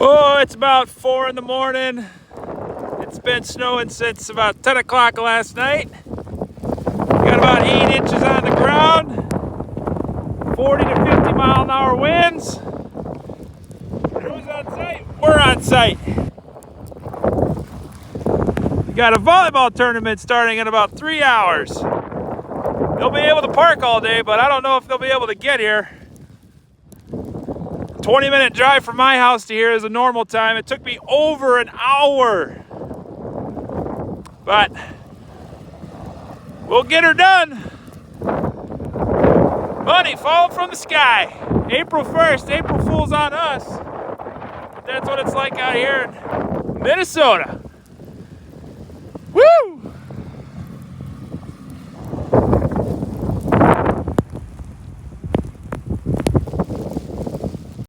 Oh, it's about 4 in the morning. It's been snowing since about 10 o'clock last night. Got about 8 inches on the ground. 40 to 50 mile an hour winds. Who's on site? We're on site. We got a volleyball tournament starting in about 3 hours. They'll be able to park all day, but I don't know if they'll be able to get here. 20-minute drive from my house to here is a normal time. It took me over an hour. But we'll get her done. Money falling from the sky. April 1st, April Fool's on us. But that's what it's like out here in Minnesota.